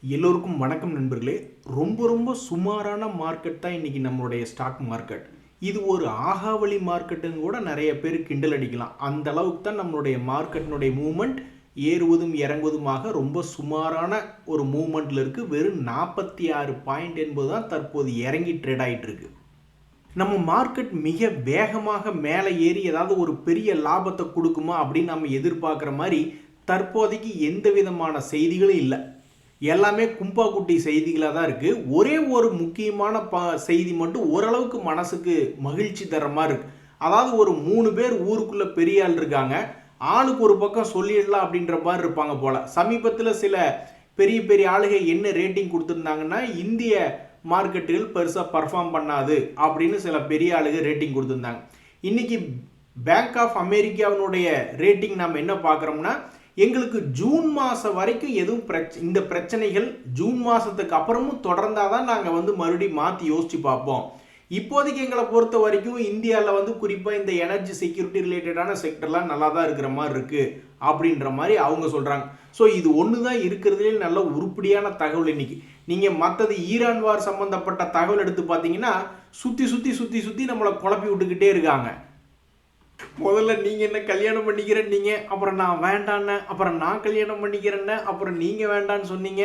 எல்லோருக்கும் வணக்கம் நண்பர்களே. ரொம்ப சுமாரான மார்க்கெட் தான் இன்றைக்கி நம்மளுடைய ஸ்டாக் மார்க்கெட். இது ஒரு ஆகாவளி மார்க்கெட்டுன்னு கூட நிறைய பேர் கிண்டல் அடிக்கலாம். அந்த அளவுக்கு தான் நம்மளுடைய மார்க்கெட்டினுடைய மூவ்மெண்ட் ஏறுவதும் இறங்குவதுமாக ரொம்ப சுமாரான ஒரு மூவ்மெண்ட்டில் இருக்குது. வெறும் 46 பாயிண்ட் என்பது தான் தற்போது இறங்கி ட்ரேட் ஆகிட்டு இருக்கு. நம்ம மார்க்கெட் மிக வேகமாக மேலே ஏறி ஏதாவது ஒரு பெரிய லாபத்தை கொடுக்குமா அப்படின்னு நம்ம எதிர்பார்க்குற மாதிரி தற்போதைக்கு எந்த விதமான செய்திகளும் இல்லை. எல்லாமே கும்பாக்குட்டி செய்திகளாக தான் இருக்குது. ஒரே ஒரு முக்கியமான செய்தி மட்டும் ஓரளவுக்கு மனசுக்கு மகிழ்ச்சி தர மாதிரி இருக்குது. அதாவது ஒரு 3 பேர் ஊருக்குள்ளே பெரிய ஆள் இருக்காங்க, ஆளுக்கு ஒரு பக்கம் சொல்லிடலாம் அப்படின்ற மாதிரி இருப்பாங்க போல். சமீபத்தில் சில பெரிய பெரிய ஆளுகை என்ன ரேட்டிங் கொடுத்துருந்தாங்கன்னா, இந்திய மார்க்கெட்டுகள் பெருசாக பர்ஃபார்ம் பண்ணாது அப்படின்னு சில பெரிய ஆளுகை ரேட்டிங் கொடுத்துருந்தாங்க. இன்றைக்கி பேங்க் ஆஃப் அமெரிக்காவினுடைய ரேட்டிங் நம்ம என்ன பார்க்குறோம்னா, எங்களுக்கு ஜூன் மாதம் வரைக்கும் எதுவும் இந்த பிரச்சனைகள் ஜூன் மாதத்துக்கு அப்புறமும் தொடர்ந்தால் தான் நாங்கள் மறுபடியும் மாற்றி யோசித்து பார்ப்போம். இப்போதைக்கு எங்களை பொறுத்த வரைக்கும் இந்தியாவில் குறிப்பாக இந்த எனர்ஜி செக்யூரிட்டி ரிலேட்டடான செக்டர்லாம் நல்லா தான் இருக்கிற மாதிரி இருக்குது அப்படின்ற மாதிரி அவங்க சொல்கிறாங்க. ஸோ இது ஒன்று தான் இருக்கிறதுலே நல்ல உருப்படியான தகவல். இன்னைக்கு நீங்கள் மற்றது ஈரான் வார் சம்மந்தப்பட்ட தகவல் எடுத்து பார்த்தீங்கன்னா சுற்றி நம்மளை குழப்பி விட்டுக்கிட்டே இருக்காங்க. முதல்ல நீங்கள் என்ன கல்யாணம் பண்ணிக்கிறேன் நீங்கள், அப்புறம் நான் வேண்டான்னு, அப்புறம் நான் கல்யாணம் பண்ணிக்கிறேன்னு, அப்புறம் நீங்கள் வேண்டான்னு சொன்னீங்க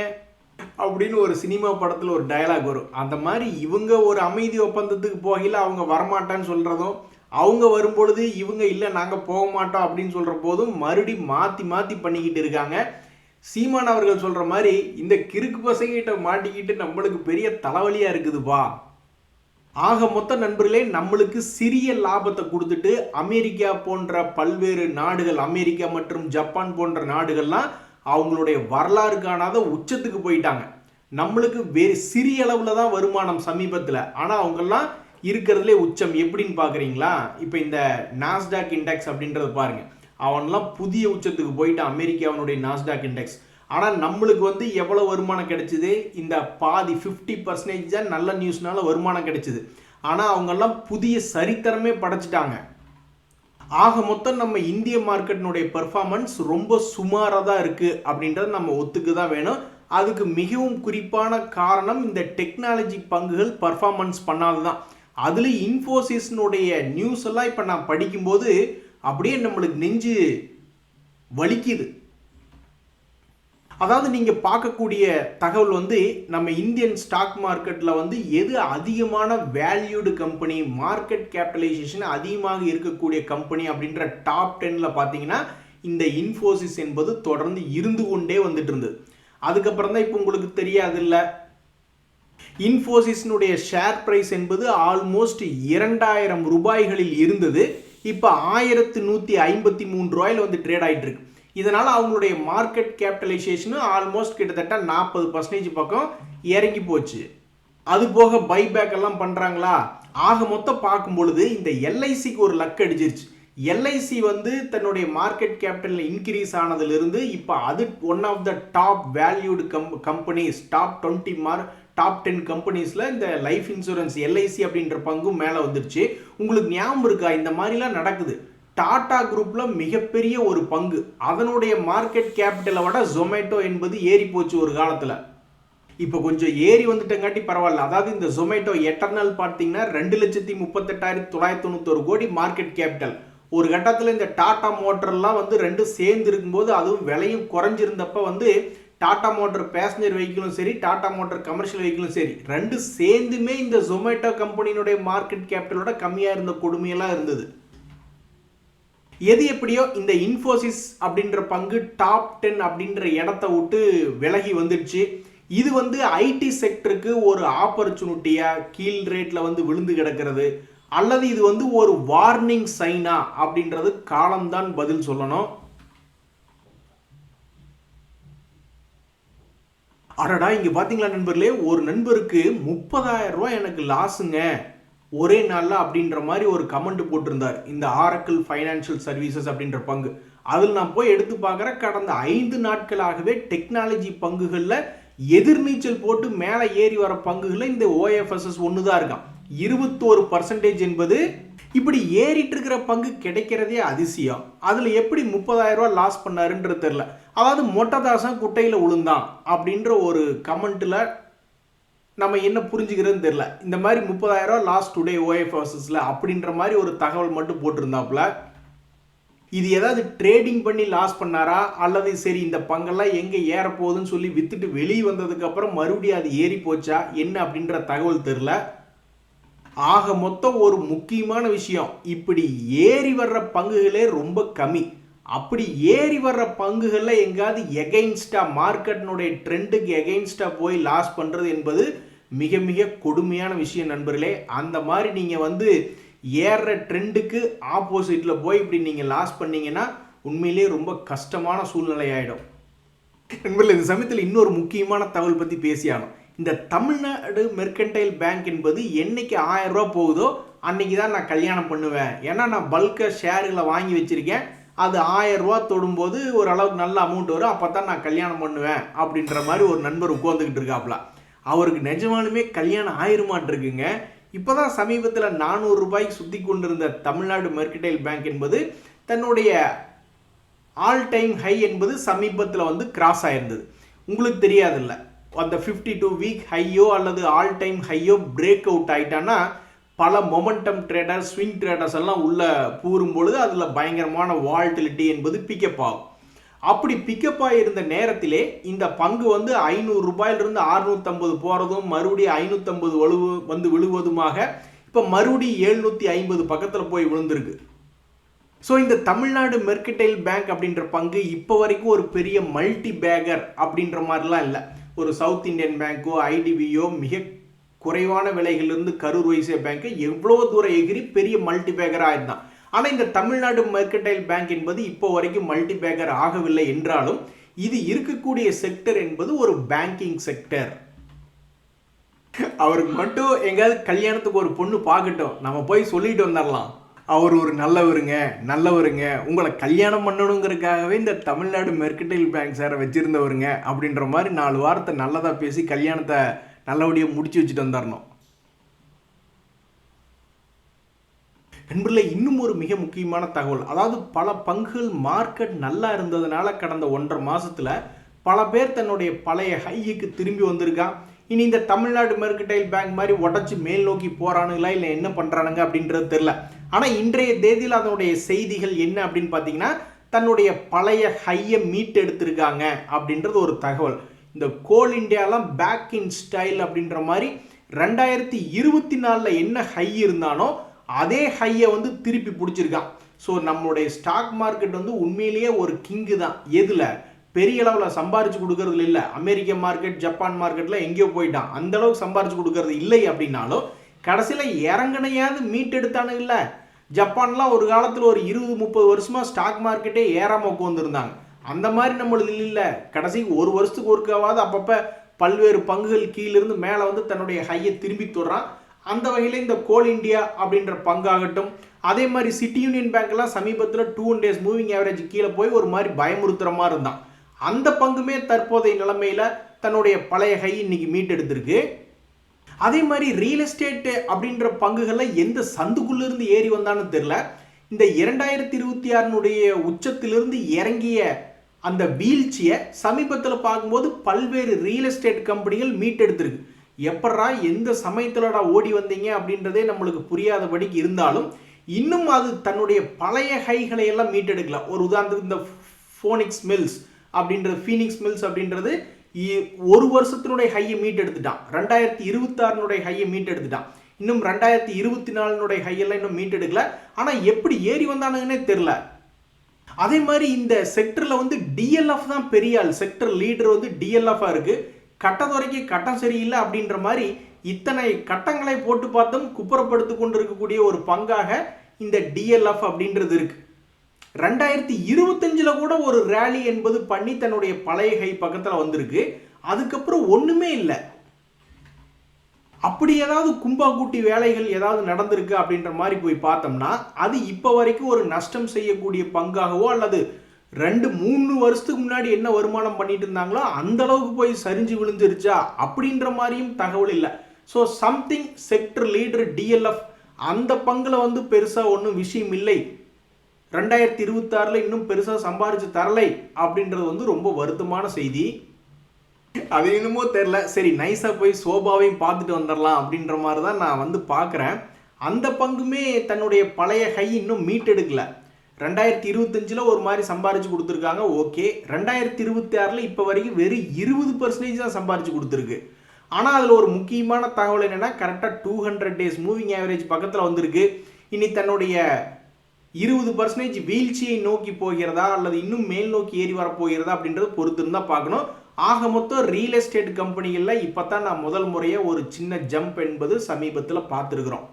அப்படின்னு ஒரு சினிமா படத்தில் ஒரு டயலாக் வரும். அந்த மாதிரி இவங்க ஒரு அமைதி ஒப்பந்தத்துக்கு போகல அவங்க வரமாட்டான்னு சொல்கிறதும், அவங்க வரும்பொழுது இவங்க இல்லை நாங்கள் போக மாட்டோம் அப்படின்னு சொல்கிற போதும் மறுபடி மாற்றி பண்ணிக்கிட்டு இருக்காங்க. சீமான் அவர்கள் சொல்கிற மாதிரி இந்த கிறுக்கு பசங்கிட்ட மாட்டிக்கிட்டு நம்மளுக்கு பெரிய தலைவலியாக இருக்குதுப்பா. ஆக மொத்த நண்பர்களே, நம்மளுக்கு சிறிய லாபத்தை கொடுத்துட்டு அமெரிக்கா போன்ற பல்வேறு நாடுகள், அமெரிக்கா மற்றும் ஜப்பான் போன்ற நாடுகள்லாம் அவங்களுடைய வரலாறு காணாத உச்சத்துக்கு போயிட்டாங்க. நம்மளுக்கு வேறு சிறிய அளவில் தான் வருமானம் சமீபத்தில், ஆனால் அவங்கெல்லாம் இருக்கிறதுலே உச்சம். எப்படின்னு பார்க்குறீங்களா? இப்போ இந்த நாஸ்டாக் இண்டெக்ஸ் அப்படின்றது பாருங்கள், அவன்லாம் புதிய உச்சத்துக்கு போயிட்டான் அமெரிக்காவினுடைய நாஸ்டாக் இண்டெக்ஸ். ஆனால் நம்மளுக்கு எவ்வளோ வருமானம் கிடைச்சிது? இந்த பாதி 50% தான் நல்ல நியூஸ்னால வருமானம் கிடைச்சிது. ஆனால் அவங்கெல்லாம் புதிய சரித்திரமே படைச்சிட்டாங்க. ஆக மொத்தம் நம்ம இந்திய மார்க்கெட்டினுடைய பெர்ஃபார்மன்ஸ் ரொம்ப சுமாராக தான் இருக்குது அப்படின்றது நம்ம ஒத்துக்கு தான் வேணும். அதுக்கு மிகவும் குறிப்பான காரணம் இந்த டெக்னாலஜி பங்குகள் பர்ஃபார்மன்ஸ் பண்ணாது தான். அதில் இன்ஃபோசிஸ்னுடைய நியூஸ் எல்லாம் இப்போ நான் படிக்கும்போது அப்படியே நம்மளுக்கு நெஞ்சு வலிக்குது. அதாவது நீங்கள் பார்க்கக்கூடிய தகவல் நம்ம இந்தியன் ஸ்டாக் மார்க்கெட்டில் எது அதிகமான வேல்யூடு கம்பெனி, மார்க்கெட் கேபிட்டலைசேஷன் அதிகமாக இருக்கக்கூடிய கம்பெனி அப்படின்ற டாப் 10ல் பார்த்தீங்கன்னா இந்த இன்ஃபோசிஸ் என்பது தொடர்ந்து இருந்து கொண்டே வந்துட்டு இருந்தது. அதுக்கப்புறம் தான் இப்போ உங்களுக்கு தெரியாது இல்லை, இன்ஃபோசிஸ்னுடைய ஷேர் ப்ரைஸ் என்பது ஆல்மோஸ்ட் 2000 ரூபாய்களில் இருந்தது. இப்போ 1153 ரூபாயில் ட்ரேட் ஆகிட்டு இருக்கு. இதனால் அவங்களுடைய மார்க்கெட் கேபிட்டலைசேஷனும் ஆல்மோஸ்ட் கிட்டத்தட்ட 40% பக்கம் இறங்கி போச்சு. அது போக பைபேக் எல்லாம் பண்ணுறாங்களா? ஆக மொத்தம் பார்க்கும் பொழுது இந்த எல்ஐசிக்கு ஒரு லக் அடிச்சிருச்சு. எல்ஐசி தன்னுடைய மார்க்கெட் கேபிட்டல் இன்க்ரீஸ் ஆனதுலேருந்து இப்போ அது one of the top valued companies, top 10 கம்பெனிஸில் இந்த லைஃப் இன்சூரன்ஸ் எல்ஐசி அப்படின்ற பங்கும் மேலே வந்துருச்சு. உங்களுக்கு ஞாபகம் இருக்கா? இந்த மாதிரிலாம் நடக்குது. டாடா குரூப்பில் மிகப்பெரிய ஒரு பங்கு, அதனுடைய மார்க்கெட் கேபிட்டலை விட ஜொமேட்டோ என்பது ஏறி போச்சு ஒரு காலத்தில். இப்போ கொஞ்சம் ஏறி வந்துட்டங்காட்டி பரவாயில்ல. அதாவது இந்த ஜொமேட்டோ எட்டர்னல் பார்த்தீங்கன்னா 2,38,991 கோடி மார்க்கெட் கேபிட்டல். ஒரு கட்டத்தில் இந்த டாடா மோட்டர்லாம் ரெண்டும் சேர்ந்து இருக்கும்போது, அதுவும் விலையும் குறைஞ்சிருந்தப்ப டாடா மோட்டர் பேசஞ்சர் வெஹிக்கிளும் சரி, டாடா மோட்டர் கமர்ஷியல் வெஹிக்கிளும் சரி, ரெண்டு சேர்ந்துமே இந்த ஜொமேட்டோ கம்பெனியினுடைய மார்க்கெட் கேபிட்டலோட கம்மியாக இருந்த கொடுமையெல்லாம் இருந்தது. எது எப்படியோ இந்த இன்ஃபோசிஸ் அப்படின்ற பங்கு டாப் 10 அப்படின்ற இடத்த விட்டு விலகி வந்துடுச்சு. இது ஐடி செக்டருக்கு ஒரு ஆப்பர்ச்சுனிட்டியாக கீழ் ரேட்டில் விழுந்து கிடக்கிறது, அல்லது இது ஒரு வார்னிங் சைனா அப்படின்றது காலம்தான் பதில் சொல்லணும். அடடா, இங்கே பார்த்தீங்களா நண்பர்களே, ஒரு நண்பருக்கு 30,000 ரூபாய் எனக்கு லாஸுங்க ஒரே நாளில் அப்படின்ற மாதிரி ஒரு கமெண்ட் போட்டிருந்தார். இந்த ஆரக்கிள் ஃபைனான்ஷியல் சர்வீசஸ் அப்படின்ற பங்கு, அதில் நான் போய் எடுத்து பார்க்குறேன், கடந்த 5 நாட்களாகவே டெக்னாலஜி பங்குகளில் எதிர்நீச்சல் போட்டு மேலே ஏறி வர பங்குகளில் இந்த ஓஎஃப்எஸ்எஸ் ஒன்று தான் இருக்கான். 21% என்பது இப்படி ஏறிட்டு இருக்கிற பங்கு கிடைக்கிறதே அதிசயம். அதில் எப்படி 30,000 ரூபா லாஸ் பண்ணாருன்றது தெரியல. அதாவது மொட்டதாசன் குட்டையில் விழுந்தான் அப்படின்ற ஒரு கமெண்ட்டில் நம்ம என்ன புரிஞ்சுக்கிறதுன்னு தெரியல. இந்த மாதிரி 30,000 லாஸ்ட் டுடே ஓஎஃப்எஸ்எஸ்ல அப்படின்ற மாதிரி ஒரு தகவல் மட்டும் போட்டிருந்தாப்புல. இது ஏதாவது ட்ரேடிங் பண்ணி லாஸ் பண்ணாரா, அல்லது சரி இந்த பங்கெல்லாம் எங்கே ஏறப்போகுதுன்னு சொல்லி வித்துட்டு வெளியே வந்ததுக்கப்புறம் மறுபடியும் அது ஏறி போச்சா என்ன அப்படின்ற தகவல் தெரில. ஆக மொத்தம் ஒரு முக்கியமான விஷயம், இப்படி ஏறி வர்ற பங்குகளே ரொம்ப கம்மி. அப்படி ஏறி வர்ற பங்குகளில் எங்காவது எகெயின்ஸ்டாக மார்க்கெட்டினுடைய ட்ரெண்டுக்கு எகெயின்ஸ்டாக போய் லாஸ் பண்ணுறது என்பது மிக மிக கொடுமையான விஷயம் நண்பர்களே. அந்த மாதிரி நீங்கள் ஏறுற ட்ரெண்டுக்கு ஆப்போசிட்டில் போய் இப்படி நீங்கள் லாஸ் பண்ணீங்கன்னா உண்மையிலே ரொம்ப கஷ்டமான சூழ்நிலை ஆகிடும் நண்பர்களே. இந்த சமயத்தில் இன்னொரு முக்கியமான தகவல் பற்றி பேசியானோம். இந்த தமிழ்நாடு மெர்கன்டைல் பேங்க் என்பது என்னைக்கு 1000 ரூபா போகுதோ அன்னைக்கு தான் நான் கல்யாணம் பண்ணுவேன். ஏன்னா நான் பல்காக ஷேர்களை வாங்கி வச்சுருக்கேன், அது 1000 ரூபா தொடும்போது ஓரளவுக்கு நல்ல அமௌண்ட் வரும், அப்போ தான் நான் கல்யாணம் பண்ணுவேன் அப்படின்ற மாதிரி ஒரு நண்பர் உட்காந்துக்கிட்டு இருக்காப்புல. அவருக்கு நிஜமாலுமே கல்யாணம் ஆயிருமாட்டிருக்குங்க. இப்போ தான் சமீபத்தில் 400 ரூபாய்க்கு சுற்றி கொண்டிருந்த தமிழ்நாடு மெர்கன்டைல் பேங்க் என்பது தன்னுடைய ஆல் டைம் ஹை என்பது சமீபத்தில் கிராஸ் ஆயிருந்தது. உங்களுக்கு தெரியாதில்ல, அந்த 52 வீக் ஹையோ அல்லது ஆல் டைம் ஹையோ பிரேக் அவுட் ஆகிட்டான்னா பல மொமெண்டம் ட்ரேடர்ஸ், ஸ்விங் ட்ரேடர்ஸ் எல்லாம் உள்ள பூரும் பொழுது அதில் பயங்கரமான வால்டிலிட்டி என்பது பிக்கப் ஆகும். அப்படி பிக்கப் ஆகியிருந்த நேரத்திலே இந்த பங்கு 500 ரூபாயிலிருந்து 650 போகிறதும் மறுபடியும் 550 விழுவதுமாக இப்போ மறுபடியும் 750 பக்கத்தில் போய் விழுந்திருக்கு. ஸோ இந்த தமிழ்நாடு மெர்கன்டைல் பேங்க் அப்படின்ற பங்கு இப்போ வரைக்கும் ஒரு பெரிய மல்டி பேக்கர் அப்படின்ற மாதிரிலாம் இல்லை. ஒரு சவுத் இந்தியன் பேங்க்கோ ஐடிபியோ மிக குறைவான விலைகளிலிருந்து கரூர் வைசியா பேங்க் எவ்வளோ தூரம் எகிரி பெரிய மல்டி பேக்கராக இருந்தான். ஆனால் இந்த தமிழ்நாடு மெர்கன்டைல் பேங்க் என்பது இப்போ வரைக்கும் மல்டி பேக்கர் ஆகவில்லை என்றாலும் இது இருக்கக்கூடிய செக்டர் என்பது ஒரு பேங்கிங் செக்டர். அவருக்கு மட்டும் எங்கேயாவது கல்யாணத்துக்கு ஒரு பொண்ணு பார்க்கட்டும், நம்ம போய் சொல்லிட்டு வந்துடலாம், அவர் ஒரு நல்லவருங்க, உங்களை கல்யாணம் பண்ணணுங்கிறதுக்காகவே இந்த தமிழ்நாடு மெர்கன்டைல் பேங்க் சாரை வச்சுருந்தவருங்க அப்படின்ற மாதிரி 4 வாரத்தை நல்லதாக பேசி கல்யாணத்தை நல்லபடியாக முடிச்சு வச்சுட்டு வந்துடணும். நண்பர்களே, இன்னும் ஒரு மிக முக்கியமான தகவல், அதாவது பல பங்குகள் மார்க்கெட் நல்லா இருந்ததுனால கடந்த 1.5 மாதத்தில் பல பேர் தன்னுடைய பழைய ஹைக்கு திரும்பி வந்திருக்கான். இனி இந்த தமிழ்நாடு மெர்கன்டைல் பேங்க் மாதிரி உடச்சி மேல் நோக்கி போகிறானுங்களா இல்லை என்ன பண்ணுறானுங்க அப்படின்றது தெரில. ஆனால் இன்றைய தேதியில் அதனுடைய செய்திகள் என்ன அப்படின்னு பார்த்தீங்கன்னா, தன்னுடைய பழைய ஹையை மீட் எடுத்திருக்காங்க அப்படின்றது ஒரு தகவல். இந்த கோல் இண்டியாலாம் பேக் இன் ஸ்டைல் அப்படின்ற மாதிரி 2024 என்ன ஹை இருந்தானோ அதே ஹையை திருப்பி பிடிச்சிருக்கான். ஸோ நம்மளுடைய ஸ்டாக் மார்க்கெட் உண்மையிலேயே ஒரு கிங்கு தான். எதில் பெரிய அளவில் சம்பாரிச்சு கொடுக்கறதுல இல்லை. அமெரிக்க மார்க்கெட், ஜப்பான் மார்க்கெட்டில் எங்கேயோ போயிட்டான், அந்த அளவுக்கு சம்பாரிச்சு கொடுக்கறது இல்லை அப்படின்னாலும் கடைசியில் இறங்கினையாவது மீட் எடுத்தானு இல்லை. ஜப்பான்லாம் ஒரு காலத்தில் ஒரு 20-30 வருஷமாக ஸ்டாக் மார்க்கெட்டே ஏறாமல் உட்காந்துருந்தாங்க. அந்த மாதிரி நம்மளது இல்லை. கடைசி ஒரு வருஷத்துக்கு ஒருக்காவது அப்பப்போ பல்வேறு பங்குகள் கீழிருந்து மேலே தன்னுடைய ஹையை திரும்பி தொடுறான். அந்த வகையில் இந்த கோல் இண்டியா அப்படின்ற பங்காகட்டும், அதே மாதிரி சிட்டி யூனியன் பேங்க்லாம் சமீபத்தில் 2 days மூவிங் ஆவரேஜ் கீழே போய் ஒரு மாதிரி பயமுறுத்துற மாதிரி இருந்தான். அந்த பங்குமே தற்போதைய நிலைமையில் தன்னுடைய பழைய ஹை இன்னைக்கு மீட் எடுத்திருக்கு. அதே மாதிரி ரியல் எஸ்டேட் அப்படின்ற பங்குகளில் எந்த சந்துக்குள்ளிருந்து ஏறி வந்தான்னு தெரியல. இந்த 2026 உச்சத்திலிருந்து இறங்கிய அந்த வீழ்ச்சியை சமீபத்தில் பார்க்கும்போது பல்வேறு ரியல் எஸ்டேட் கம்பெனிகள் மீட் எடுத்திருக்கு. எப்படா எந்த சமயத்தில்டா ஓடி வந்தீங்க அப்படின்றதே நம்மளுக்கு புரியாதபடிக்கு இருந்தாலும் இன்னும் அது தன்னுடைய பழைய ஹைகளை எல்லாம் மீட்டெடுக்கல. ஒரு உதாரணத்துக்கு இந்த ஃபீனிக்ஸ் மில்ஸ் அப்படின்றது ஒரு வருஷத்தினுடைய ஹையை மீட் எடுத்துட்டான். 2026 ஹையை மீட் எடுத்துட்டான். இன்னும் 2024 ஹையெல்லாம் இன்னும் மீட் எடுக்கல. ஆனால் எப்படி ஏறி வந்தானுங்கன்னே தெரில. அதே மாதிரி இந்த செக்டரில் டிஎல்எஃப் தான் பெரிய ஆள். செக்டர் லீடர் டிஎல்எஃபாக இருக்குது. கட்டத்துறைக்கு கட்டம் சரியில்லை அப்படின்ற மாதிரி இத்தனை கட்டங்களை போட்டு பார்த்தும் குப்புறப்படுத்தி கொண்டிருக்கக்கூடிய ஒரு பங்காக இந்த டிஎல்எஃப் அப்படின்றது இருக்கு. 2025 கூட ஒரு ரேலி என்பது பண்ணி தன்னுடைய பழைய ஹை பக்கத்தில் வந்திருக்கு. அதுக்கப்புறம் ஒன்றுமே இல்லை. அப்படி ஏதாவது கும்பாக்கூட்டி வேலைகள் ஏதாவது நடந்திருக்கு அப்படின்ற மாதிரி போய் பார்த்தோம்னா அது இப்போ வரைக்கும் ஒரு நஷ்டம் செய்யக்கூடிய பங்காகவோ அல்லது 2-3 வருஷத்துக்கு முன்னாடி என்ன வருமானம் பண்ணிட்டு இருந்தாங்களோ அந்த அளவுக்கு போய் சரிஞ்சு விழுந்துருச்சா அப்படின்ற மாதிரியும் தகவல் இல்லை. So something sector leader DLF அந்த பங்கில் பெருசாக ஒன்றும் விஷயம் இல்லை. 2026 இன்னும் பெருசாக சம்பாரிச்சு தரலை அப்படின்றது வந்து ரொம்ப வருத்தமான செய்தி. அது என்னமோ தெரில, சரி நைஸாக போய் சோபாவையும் பார்த்துட்டு வந்துடலாம் அப்படின்ற மாதிரி தான் நான் வந்து பார்க்குறேன். அந்த பங்குமே தன்னுடைய பழைய ஹை இன்னும் மீட்டெடுக்கல. 2025 ஒரு மாதிரி சம்பாரிச்சு கொடுத்துருக்காங்க, ஓகே. 2026 இப்போ வரைக்கும் வெறும் 20% தான் சம்பாரிச்சு கொடுத்துருக்கு. ஆனால் அதில் ஒரு முக்கியமான தகவல் என்னென்னா, கரெக்டாக 200 days மூவிங் ஆவரேஜ் பக்கத்தில் வந்திருக்கு. இனி தன்னுடைய 20% வீழ்ச்சியை நோக்கி போகிறதா அல்லது இன்னும் மேல் நோக்கி ஏறி வரப்போகிறதா அப்படின்றது பொறுத்து இருந்தால் பார்க்கணும். ஆக மொத்தம் ரியல் எஸ்டேட் கம்பெனிகளில் இப்போ தான் நான் முதல் முறையாக ஒரு சின்ன ஜம்ப் என்பது சமீபத்தில் பார்த்துருக்குறோம்.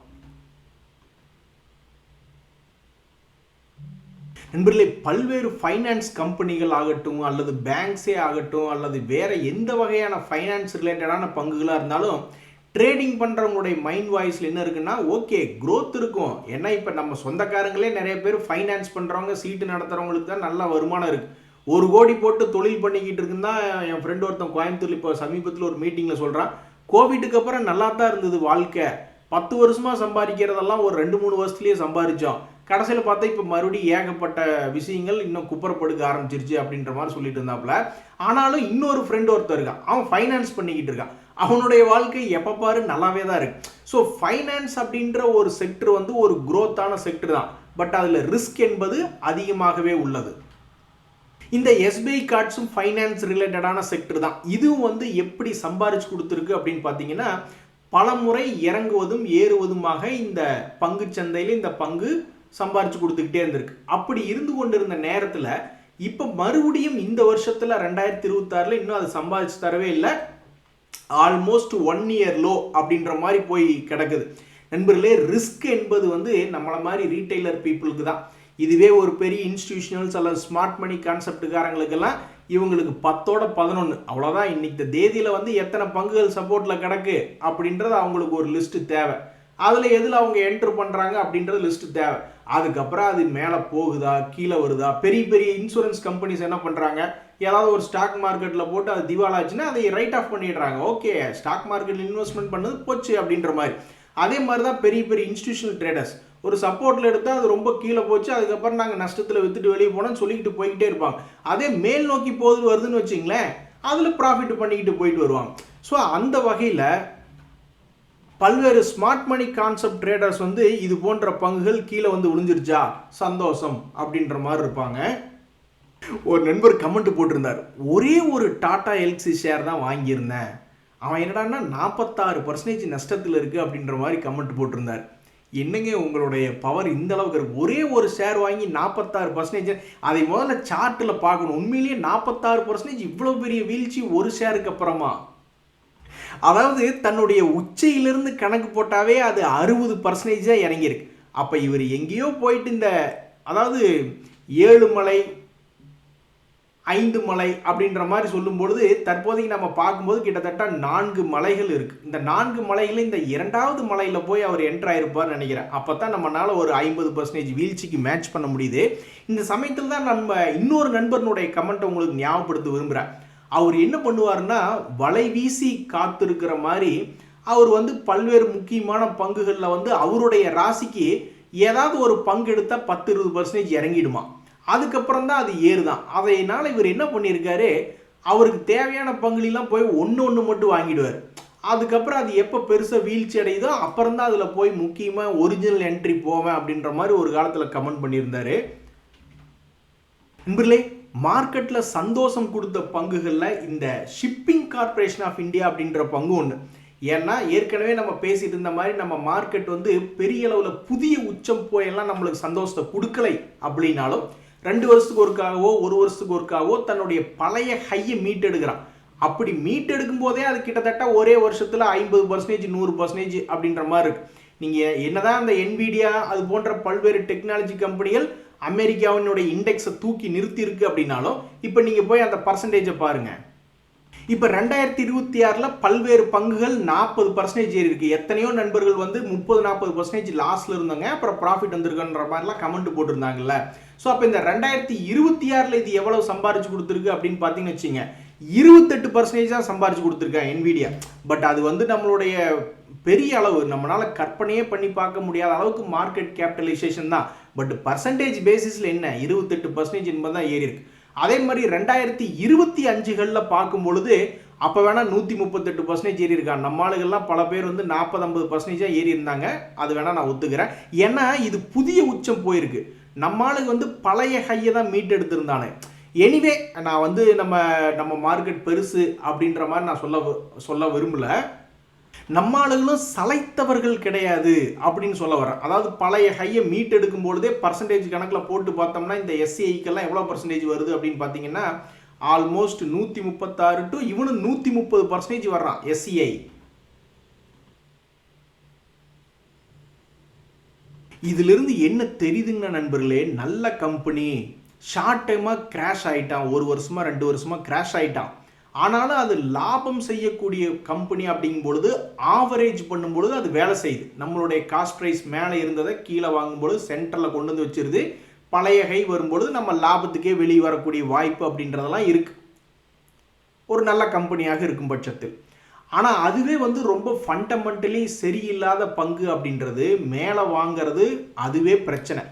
நண்பர்களே, பல்வேறு ஃபைனான்ஸ் கம்பெனிகள் ஆகட்டும் அல்லது பேங்க்ஸே ஆகட்டும் அல்லது வேறு எந்த வகையான ஃபைனான்ஸ் ரிலேட்டடான பங்குகளாக இருந்தாலும் ட்ரேடிங் பண்ணுறவங்களுடைய மைண்ட் வாய்ஸில் என்ன இருக்குன்னா, ஓகே க்ரோத் இருக்கும். ஏன்னா இப்போ நம்ம சொந்தக்காரங்களே நிறைய பேர் ஃபைனான்ஸ் பண்ணுறவங்க, சீட்டு நடத்துகிறவங்களுக்கு தான் நல்ல வருமானம் இருக்குது. 1 கோடி போட்டு தொழில் பண்ணிக்கிட்டு இருக்குன்னு தான் என் ஃப்ரெண்ட் ஒருத்தன் கோயம்புத்தூர் இப்போ சமீபத்தில் ஒரு மீட்டிங்கில் சொல்கிறான். கோவிட்டுக்கு அப்புறம் நல்லா தான் இருந்தது வாழ்க்கை, 10 வருஷமாக சம்பாதிக்கிறதெல்லாம் ஒரு 2-3 வருஷத்துலேயே சம்பாதிச்சோம், கடைசியில் பார்த்தா இப்போ மறுபடியும் ஏகப்பட்ட விஷயங்கள் இன்னும் குப்புறப்படுக்க ஆரம்பிச்சிருச்சு அப்படின்ற மாதிரி சொல்லிட்டு இருந்தாப்புல. ஆனாலும் இன்னொரு ஃப்ரெண்ட் ஒருத்தர் இருக்கான், அவன் ஃபைனான்ஸ் பண்ணிக்கிட்டு இருக்கான். அவனுடைய வாழ்க்கை எப்போ பாரு நல்லாவே தான் இருக்கு. ஸோ ஃபைனான்ஸ் அப்படின்ற ஒரு செக்டர் வந்து ஒரு குரோத்தான செக்டர் தான், பட் அதில் ரிஸ்க் என்பது அதிகமாகவே உள்ளது. இந்த எஸ்பிஐ கார்ட்ஸும் ஃபைனான்ஸ் ரிலேட்டடான செக்டர் தான். இதுவும் வந்து எப்படி சம்பாரிச்சு கொடுத்துருக்கு அப்படின்னு பார்த்தீங்கன்னா, பல முறை இறங்குவதும் ஏறுவதுமாக இந்த பங்கு சந்தையில் இந்த பங்கு சம்பாரிச்சு கொடுத்துக்கிட்டே இருந்திருக்கு. அப்படி இருந்து கொண்டிருந்த நேரத்தில் இப்போ மறுபடியும் இந்த வருஷத்தில் 2026 இன்னும் அது சம்பாதிச்சு தரவே இல்லை. ஆல்மோஸ்ட் 1 year லோ அப்படின்ற மாதிரி போய் கிடக்குது. நண்பர்களே, ரிஸ்க் என்பது வந்து நம்மளை மாதிரி ரீட்டைலர் பீப்புளுக்கு தான். இதுவே ஒரு பெரிய இன்ஸ்டிடியூஷனல்ஸ் அல்லது ஸ்மார்ட் மணி கான்செப்டுக்காரங்களுக்கெல்லாம் இவங்களுக்கு 10-11 அவ்வளோதான். இன்னைக்கு தேதியில் வந்து எத்தனை பங்குகள் சப்போர்ட்டில் கிடக்கு அப்படின்றது அவங்களுக்கு ஒரு லிஸ்ட்டு தேவை. அதில் எதில் அவங்க என்ட்ரு பண்ணுறாங்க அப்படின்றது லிஸ்ட்டு தேவை. அதுக்கப்புறம் அது மேலே போகுதா கீழே வருதா. பெரிய பெரிய இன்சூரன்ஸ் கம்பெனிஸ் என்ன பண்ணுறாங்க, ஏதாவது ஒரு ஸ்டாக் மார்க்கெட்டில் போட்டு அது திவாலாச்சுன்னா அதை ரைட் ஆஃப் பண்ணிடுறாங்க. ஓகே, ஸ்டாக் மார்க்கெட்டில் இன்வெஸ்ட்மெண்ட் பண்ணது போச்சு அப்படின்ற மாதிரி. அதே மாதிரி தான் பெரிய பெரிய இன்ஸ்டிடியூஷனல் ட்ரேடர்ஸ் ஒரு சப்போர்ட்டில் எடுத்தால் அது ரொம்ப கீழே போச்சு, அதுக்கப்புறம் நாங்கள் நஷ்டத்தில் விற்றுட்டு வெளியே போனோம்னு சொல்லிக்கிட்டு போய்கிட்டே இருப்பாங்க. அதே மேல் நோக்கி போகுது வருதுன்னு வச்சிங்களேன், அதில் ப்ராஃபிட் பண்ணிக்கிட்டு போயிட்டு வருவாங்க. ஸோ அந்த வகையில் பல்வேறு ஸ்மார்ட் மணி கான்செப்ட் ட்ரேடர்ஸ் வந்து இது போன்ற பங்குகள் கீழே வந்து விழுந்துருச்சா சந்தோஷம் அப்படின்ற மாதிரி இருப்பாங்க. ஒரு நண்பர் கமெண்ட் போட்டிருந்தார், ஒரே ஒரு டாடா எல்க்ஸி ஷேர் தான் வாங்கியிருந்தேன், அவன் என்னடான்னா 46% நஷ்டத்தில் இருக்குது அப்படின்ற மாதிரி கமெண்ட் போட்டிருந்தார். என்னங்க உங்களுடைய பவர் இந்த அளவுக்கு இருக்குது? ஒரே ஒரு ஷேர் வாங்கி 46%, அதை முதல்ல சார்ட்டில் பார்க்கணும். உண்மையிலேயே 46% இவ்வளோ பெரிய வீழ்ச்சி ஒரு ஷேருக்கு அப்புறமா. அதாவது தன்னுடைய உச்சையிலிருந்து கணக்கு போட்டாவே அது 60% தான் இறங்கியிருக்கு. அப்போ இவர் எங்கேயோ போயிட்டு இந்த அதாவது 7 மலை 5 மலை அப்படின்ற மாதிரி சொல்லும்பொழுது தற்போதைக்கு நம்ம பார்க்கும்போது கிட்டத்தட்ட 4 மலைகள் இருக்குது. இந்த 4 மலைகளில் இந்த 2வது மலையில் போய் அவர் என்ட்ரு ஆகிருப்பார்னு நினைக்கிறேன். அப்போ தான் நம்மளால் ஒரு 50% வீழ்ச்சிக்கு மேட்ச் பண்ண முடியுது. இந்த சமயத்தில் தான் நம்ம இன்னொரு நண்பர்களுடைய கமெண்ட்டை உங்களுக்கு ஞாபகப்படுத்த விரும்புகிறேன். அவர் என்ன பண்ணுவார்னா, வலை வீசி காத்திருக்கிற மாதிரி அவர் வந்து பல்வேறு முக்கியமான பங்குகளில் வந்து அவருடைய ராசிக்கு ஏதாவது ஒரு பங்கு எடுத்தால் 10-20% இறங்கிடுமா, அதுக்கப்புறம் தான் அது ஏறுதான். அதனால் இவர் என்ன பண்ணியிருக்காரு, அவருக்கு தேவையான பங்குலாம் போய் ஒன்று மட்டும் வாங்கிடுவார். அதுக்கப்புறம் அது எப்போ பெருசாக வீழ்ச்சி அடையுதோ அப்புறம் தான் அதில் போய் முக்கியமாக ஒரிஜினல் என்ட்ரி போவேன் அப்படின்ற மாதிரி ஒரு காலத்தில் கமெண்ட் பண்ணியிருந்தார். நண்பர்களே, மார்க்கெட்டில் சந்தோஷம் கொடுத்த பங்குகளில் இந்த ஷிப்பிங் கார்பரேஷன் ஆஃப் இந்தியா அப்படின்ற பங்கு ஒன்று. ஏன்னா ஏற்கனவே நம்ம பேசிட்டு இருந்த மாதிரி நம்ம மார்க்கெட் வந்து பெரிய அளவில் புதிய உச்சம் போயெல்லாம் நம்மளுக்கு சந்தோஷத்தை கொடுக்கலை அப்படின்னாலும் 2 வருஷத்துக்கு ஒருக்காகவோ 1 வருஷத்துக்கு ஒருக்காகவோ தன்னுடைய பழைய ஹையை மீட்டெடுக்கிறான். அப்படி மீட்டெடுக்கும் போதே அது கிட்டத்தட்ட ஒரே வருஷத்தில் 50%, 100% அப்படின்ற மாதிரி இருக்கு. நீங்கள் என்னதான் அந்த என்விடியா அது போன்ற பல்வேறு டெக்னாலஜி கம்பெனிகள் அமெரிக்காவினுடைய இண்டெக்ஸை தூக்கி நிறுத்தி இருக்கு அப்படின்னாலும் இப்போ நீங்கள் போய் அந்த பர்சன்டேஜை பாருங்கள். இப்போ 2026 பல்வேறு பங்குகள் 40% ஏறி இருக்கு. எத்தனையோ நண்பர்கள் வந்து 30-40% லாஸ்ல இருந்தாங்க, அப்புறம் ப்ராஃபிட் வந்திருக்குன்ற மாதிரிலாம் கமெண்ட் போட்டிருந்தாங்கல்ல. ஸோ அப்போ இந்த 2026 இது எவ்வளவு சம்பாரிச்சு கொடுத்துருக்கு அப்படின்னு பார்த்தீங்கன்னு வச்சுங்க, 28% தான் சம்பாரிச்சு கொடுத்துருக்கேன் என்விடியா. பட் அது வந்து நம்மளுடைய பெரிய அளவு நம்மளால கற்பனையே பண்ணி பார்க்க முடியாத அளவுக்கு மார்க்கெட் கேபிட்டலைசேஷன் தான். பட் பர்சன்டேஜ் பேசிஸில் என்ன 28% என்பது தான் ஏறி இருக்கு. அதே மாதிரி 2025களில் பார்க்கும் பொழுது அப்போ வேணால் 138% ஏறி இருக்காங்க. நம்ம ஆளுகள்லாம் பல பேர் வந்து 40-50% ஏறி இருந்தாங்க. அது வேணால் நான் ஒத்துக்கிறேன். ஏன்னா இது புதிய உச்சம் போயிருக்கு. நம்ம ஆளுங்க வந்து பழைய ஹையை தான் மீட் எடுத்திருந்தானே. எனிவே நான் வந்து நம்ம மார்க்கெட் பெருசு அப்படின்ற மாதிரி நான் சொல்ல விரும்பல. நம்ம ஆளுகளும் சளைத்தவர்கள் கிடையாது அப்படின்னு சொல்ல வரேன். அதாவது பழைய ஹையை மீட் எடுக்கும் பொழுதே பர்சன்டேஜ் கணக்கில் போட்டு பார்த்தோம்னா இந்த எஸ்சிஐக்கெல்லாம் எவ்வளோ பர்சன்டேஜ் வருது அப்படின்னு பார்த்தீங்கன்னா ஆல்மோஸ்ட் 136 டு இவனு 130% வர்றான் எஸ்சிஐ. இதிலிருந்து என்ன தெரியுதுங்க நண்பர்களே, நல்ல கம்பெனி ஷார்ட் டைமாக கிராஷ் ஆகிட்டான், 1 வருஷமா 2 வருஷமா கிராஷ் ஆகிட்டான். ஆனாலும் அது லாபம் செய்யக்கூடிய கம்பெனி அப்படிங்கும் பொழுது ஆவரேஜ் பண்ணும்பொழுது அது வேலை செய்யுது. நம்மளுடைய காஸ்ட் ப்ரைஸ் மேலே இருந்ததை கீழே வாங்கும்பொழுது சென்டரில் கொண்டு வந்து வச்சிருது. பழைய கை வரும்பொழுது நம்ம லாபத்துக்கே வெளியே வரக்கூடிய வாய்ப்பு அப்படின்றதெல்லாம் இருக்கு ஒரு நல்ல கம்பெனியாக இருக்கும் பட்சத்தில். ஆனால் அதுவே வந்து ரொம்ப ஃபண்டமெண்டலி சரியில்லாத பங்கு அப்படின்றது மேலே வாங்கிறது அதுவே பிரச்சனை.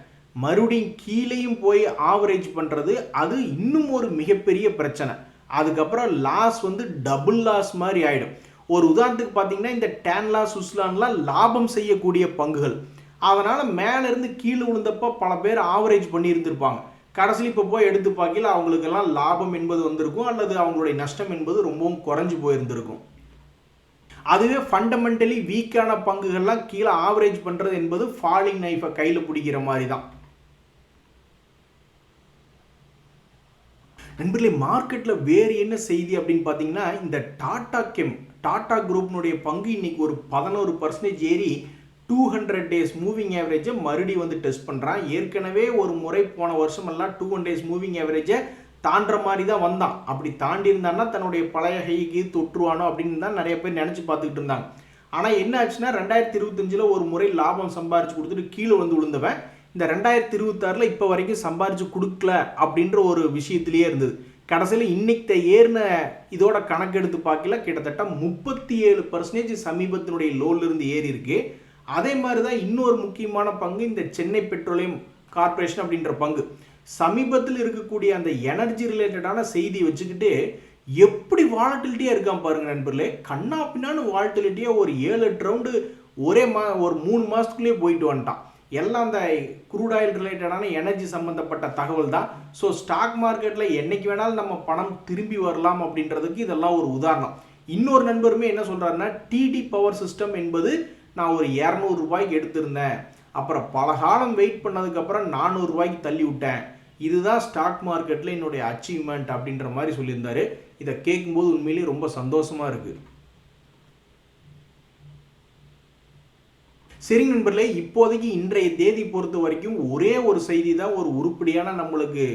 மறுபடியும் கீழேயும் போய் ஆவரேஜ் பண்ணுறது அது இன்னும் ஒரு மிகப்பெரிய பிரச்சனை. அதுக்கப்புறம் லாஸ் வந்து டபுள் லாஸ் மாதிரி ஆகிடும். ஒரு உதாரணத்துக்கு பார்த்தீங்கன்னா இந்த டேன்லா சுஸ்லான்லாம் லாபம் செய்யக்கூடிய பங்குகள். அதனால் மேலேருந்து கீழே விழுந்தப்போ பல பேர் ஆவரேஜ் பண்ணி இருந்திருப்பாங்க. கடைசியில் இப்போ போய் எடுத்து பார்க்கல அவங்களுக்கெல்லாம் லாபம் என்பது வந்திருக்கும் அல்லது அவங்களுடைய நஷ்டம் என்பது ரொம்பவும் குறைஞ்சி போயிருந்திருக்கும். அதுவே ஃபண்டமெண்டலி வீக்கான பங்குகள்லாம் கீழே ஆவரேஜ் பண்ணுறது என்பது ஃபாலிங் நைஃபை கையில் பிடிக்கிற மாதிரி தான். நண்பர்களே, மார்க்கெட்டில் வேறு என்ன செய்தி அப்படின்னு பார்த்தீங்கன்னா இந்த டாடா குரூப்னுடைய பங்கு இன்னைக்கு ஒரு 11% ஏறி 200 days மூவிங் ஆவரேஜை மறுபடியும் வந்து டெஸ்ட் பண்ணுறான். ஏற்கனவே ஒரு முறை போன வருஷமெல்லாம் 200 days மூவிங் ஆவரேஜை தாண்டுற மாதிரி தான் வந்தான். அப்படி தாண்டி இருந்தான்னா தன்னுடைய பழைய ஹைக்கு தொற்றுவானோ அப்படின்னு தான் நிறைய பேர் நினச்சி பார்த்துக்கிட்டு இருந்தாங்க. ஆனால் என்ன ஆச்சுன்னா 2025 ஒரு முறை லாபம் சம்பாரிச்சு கொடுத்துட்டு கீழே வந்து விழுந்தவன் இந்த 2026 இப்போ வரைக்கும் சம்பாரிச்சு கொடுக்கல அப்படின்ற ஒரு விஷயத்திலேயே இருந்தது. கடைசியில் இன்னைக்கு ஏறின இதோட கணக்கெடுத்து பார்க்கல கிட்டத்தட்ட 37% சமீபத்தினுடைய லோலிருந்து ஏறி இருக்கு. அதே மாதிரி தான் இன்னொரு முக்கியமான பங்கு இந்த சென்னை பெட்ரோலியம் கார்பரேஷன் அப்படின்ற பங்கு. சமீபத்தில் இருக்கக்கூடிய அந்த எனர்ஜி ரிலேட்டடான செய்தி வச்சுக்கிட்டு எப்படி வாலட்டிலிட்டியாக இருக்கான் பாருங்க நண்பர்களே. கண்ணா பின்னான்னு வாலட்டிலிட்டியாக ஒரு 7-8 ரவுண்டு ஒரு 3 மாதத்துக்குள்ளேயே போயிட்டு வந்துட்டான். எல்லாம் அந்த க்ரூட் ஆயில் ரிலேட்டடான எனர்ஜி சம்மந்தப்பட்ட தகவல் தான். ஸோ ஸ்டாக் மார்க்கெட்டில் என்றைக்கு வேணாலும் நம்ம பணம் திரும்பி வரலாம் அப்படின்றதுக்கு இதெல்லாம் ஒரு உதாரணம். இன்னொரு நண்பருமே என்ன சொல்கிறாருன்னா டிடி பவர் சிஸ்டம் என்பது நான் ஒரு 200 ரூபாய்க்கு எடுத்திருந்தேன், அப்புறம் பல காலம் வெயிட் பண்ணதுக்கப்புறம் 400 ரூபாய்க்கு தள்ளி விட்டேன், இதுதான் ஸ்டாக் மார்க்கெட்டில் என்னுடைய அச்சீவ்மெண்ட் அப்படின்ற மாதிரி சொல்லியிருந்தாரு. இதை கேட்கும்போது உண்மையிலேயே ரொம்ப சந்தோஷமாக இருக்குது. சரி நண்பர்களே, இப்போதைக்கு இன்றைய தேதி பொறுத்த வரைக்கும் ஒரே ஒரு செய்தி தான் ஒரு உருப்படியான நம்மளுக்கு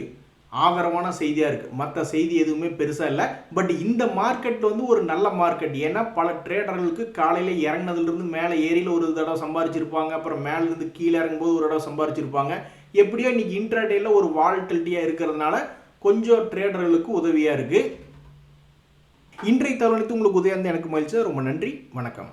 ஆதரவான செய்தியாக இருக்குது. மற்ற செய்தி எதுவுமே பெருசாக இல்லை. பட் இந்த மார்க்கெட் வந்து ஒரு நல்ல மார்க்கெட். ஏன்னா பல ட்ரேடர்களுக்கு காலையில் இறங்கினதுலேருந்து மேலே ஏரியில் ஒரு தடவை சம்பாரிச்சிருப்பாங்க, அப்புறம் மேலேருந்து கீழே இறங்கும்போது ஒரு தடவை சம்பாரிச்சிருப்பாங்க. எப்படியோ இன்றைக்கி இன்ட்ராடேயில் ஒரு வாலட்டிலிட்டியாக இருக்கிறதுனால கொஞ்சம் ட்ரேடர்களுக்கு உதவியாக இருக்குது. இன்றைய தருணத்து உங்களுக்கு உதவியாக இருந்து எனக்கு மகிழ்ச்சி. ரொம்ப நன்றி, வணக்கம்.